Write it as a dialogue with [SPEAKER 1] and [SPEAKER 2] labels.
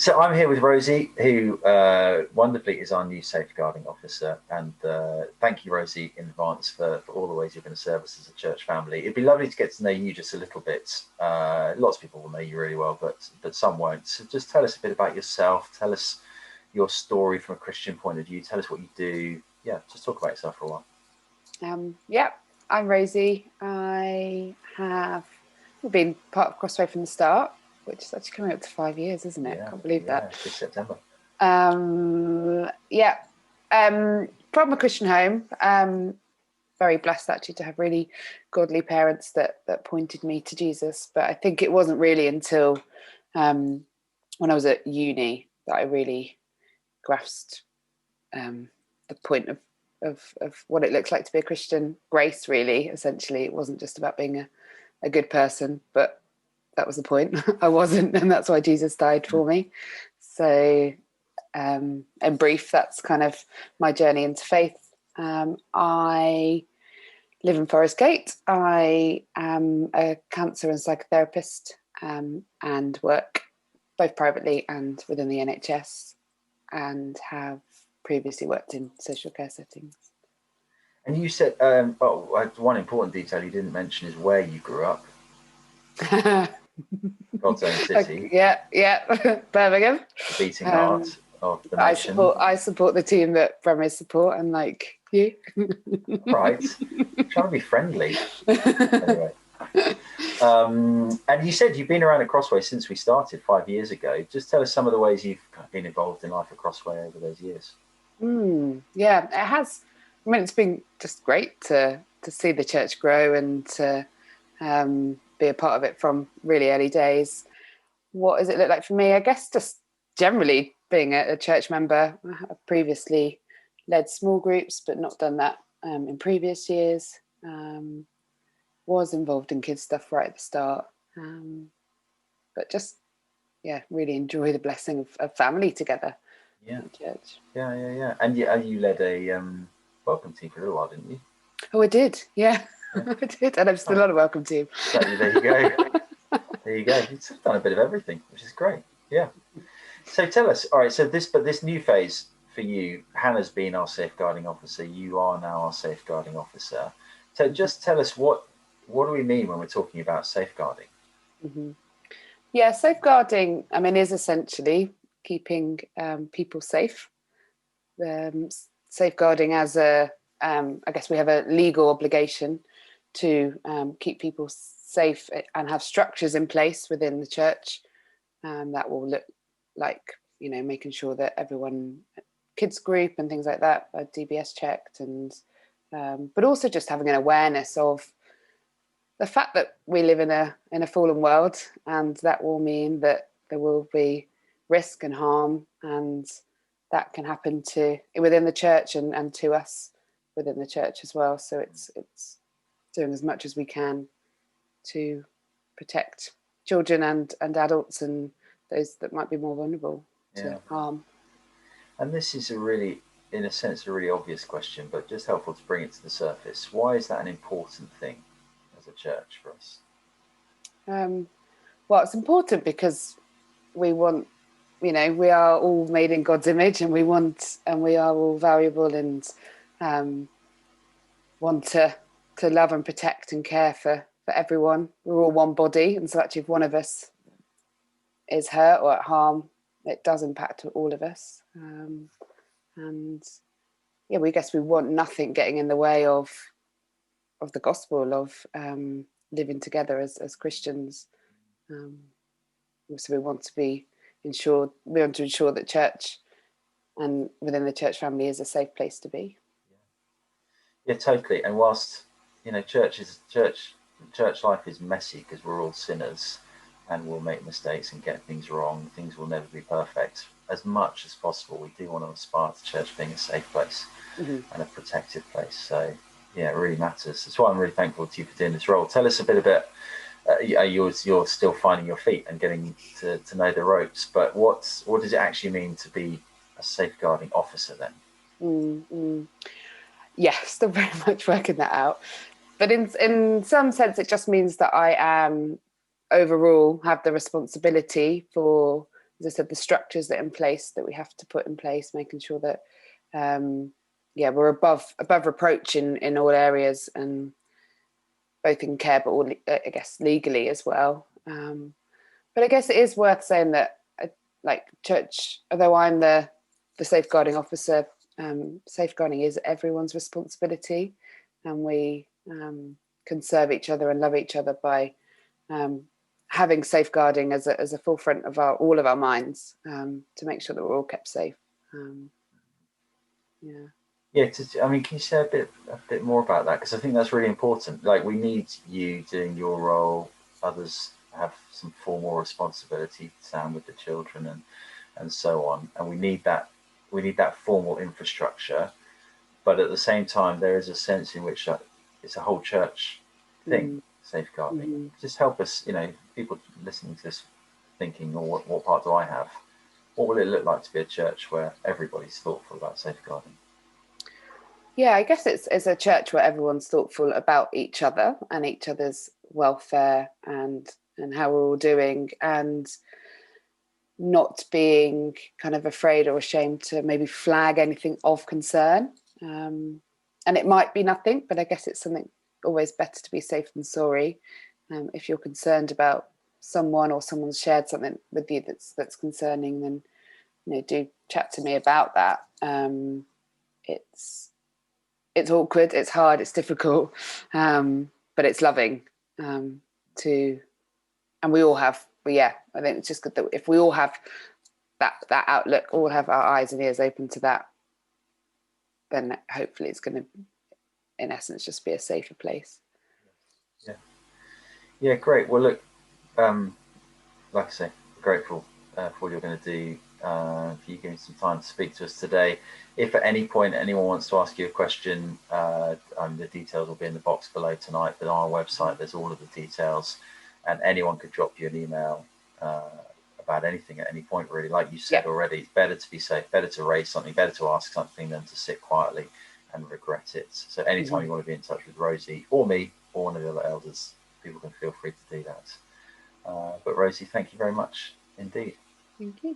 [SPEAKER 1] So I'm here with Rosie, who wonderfully is our new safeguarding officer. And thank you, Rosie, in advance for all the ways you're going to serve us as a church family. It'd be lovely to get to know you just a little bit. Lots of people will know you really well, but some won't. So just tell us a bit about yourself. Tell us your story from a Christian point of view. Tell us what you do. Yeah, just talk about yourself for a while.
[SPEAKER 2] Yeah, I'm Rosie. I have been part of Crossway from the start, which is actually coming up to 5 years, isn't it?
[SPEAKER 1] Yeah,
[SPEAKER 2] Can't believe that.
[SPEAKER 1] This September.
[SPEAKER 2] From a Christian home. Very blessed actually to have really godly parents that pointed me to Jesus. But I think it wasn't really until when I was at uni that I really grasped the point of what it looks like to be a Christian. Grace, really, essentially. It wasn't just about being a good person, but that was the point. I wasn't, and that's why Jesus died for me. So in brief, that's kind of my journey into faith. I live in Forest Gate. I am a cancer and psychotherapist and work both privately and within the NHS, and have previously worked in social care settings.
[SPEAKER 1] And you said, one important detail you didn't mention is where you grew up. God's own city.
[SPEAKER 2] Yeah. Birmingham.
[SPEAKER 1] The beating heart of the nation.
[SPEAKER 2] I support the team that Bremers support, and like you.
[SPEAKER 1] Right. Trying to be friendly. Anyway. And you said you've been around at Crossway since we started 5 years ago. Just tell us some of the ways you've been involved in life at Crossway over those years.
[SPEAKER 2] Yeah, it has. I mean, it's been just great to see the church grow and to be a part of it from really early days. What does it look like for me? I guess just generally being a church member. I have previously led small groups, but not done that in previous years. Was involved in kids stuff right at the start. But just, really enjoy the blessing of family together.
[SPEAKER 1] Yeah.
[SPEAKER 2] In church.
[SPEAKER 1] Yeah. And you led a welcome team for a little while, didn't you?
[SPEAKER 2] Oh, I did. Yeah. I did. And I'm still on a welcome team.
[SPEAKER 1] So, there you go. There you go. You've done a bit of everything, which is great. Yeah. So tell us, all right, so this new phase for you, Hannah's been our safeguarding officer. You are now our safeguarding officer. So just tell us what do we mean when we're talking about safeguarding?
[SPEAKER 2] Mm-hmm. Yeah, safeguarding, I mean, is essentially keeping people safe. Safeguarding as I guess we have a legal obligation to keep people safe and have structures in place within the church that will look like, making sure that everyone, kids group and things like that, are DBS checked, and but also just having an awareness of the fact that we live in a fallen world, and that will mean that there will be risk and harm, and that can happen within the church and to us within the church as well. So it's doing as much as we can to protect children and adults and those that might be more vulnerable to harm.
[SPEAKER 1] And this is in a sense, a really obvious question, but just helpful to bring it to the surface. Why is that an important thing as a church for us?
[SPEAKER 2] Well, it's important because we want, we are all made in God's image, and we are all valuable, and want to love and protect and care for everyone. We're all one body, and so actually if one of us is hurt or at harm, it does impact all of us. We guess we want nothing getting in the way of the gospel of living together as Christians. So we want to ensure that church and within the church family is a safe place to be.
[SPEAKER 1] Yeah, totally. And whilst church life is messy because we're all sinners and we'll make mistakes and get things wrong, things will never be perfect. As much as possible, we do want to aspire to church being a safe place and a protected place. So it really matters. That's why I'm really thankful to you for doing this role. Tell us a bit about you're still finding your feet and getting to know the ropes, but what does it actually mean to be a safeguarding officer then?
[SPEAKER 2] Yes, still very much working that out. But in some sense, it just means that I am overall have the responsibility for as I said, the structures that in place that we have to put in place, making sure that we're above reproach in all areas, and both in care, but all, I guess legally as well. But I guess it is worth saying that, like church, although I'm the safeguarding officer, safeguarding is everyone's responsibility, and we can serve each other and love each other by having safeguarding as a forefront of all of our minds, to make sure that we're all kept safe.
[SPEAKER 1] I mean, can you say a bit more about that? Because I think that's really important. Like, we need you doing your role. Others have some formal responsibility, Sam, with the children and so on. And we need that formal infrastructure. But at the same time, there is a sense in which it's a whole church thing, safeguarding. Just help us, people listening to this thinking, or what part do I have? What will it look like to be a church where everybody's thoughtful about safeguarding?
[SPEAKER 2] Yeah, I guess it's a church where everyone's thoughtful about each other and each other's welfare and how we're all doing, and not being kind of afraid or ashamed to maybe flag anything of concern. And it might be nothing, but I guess it's something always better to be safe than sorry. If you're concerned about someone, or someone's shared something with you that's concerning, then do chat to me about that. It's awkward, it's hard, it's difficult, but it's loving and we all have. But yeah, I think it's just good that if we all have that outlook, all have our eyes and ears open to that, then hopefully it's going to, in essence, just be a safer place.
[SPEAKER 1] Yeah, great. Well, look, like I say, grateful for what you're going to do, for you giving some time to speak to us today. If at any point anyone wants to ask you a question, the details will be in the box below tonight, but on our website there's all of the details, and anyone could drop you an email about anything at any point, really. Like you said already, it's better to be safe, better to raise something, better to ask something than to sit quietly and regret it. So anytime you want to be in touch with Rosie or me or one of the other elders, people can feel free to do that. But Rosie, thank you very much indeed.
[SPEAKER 2] Thank you.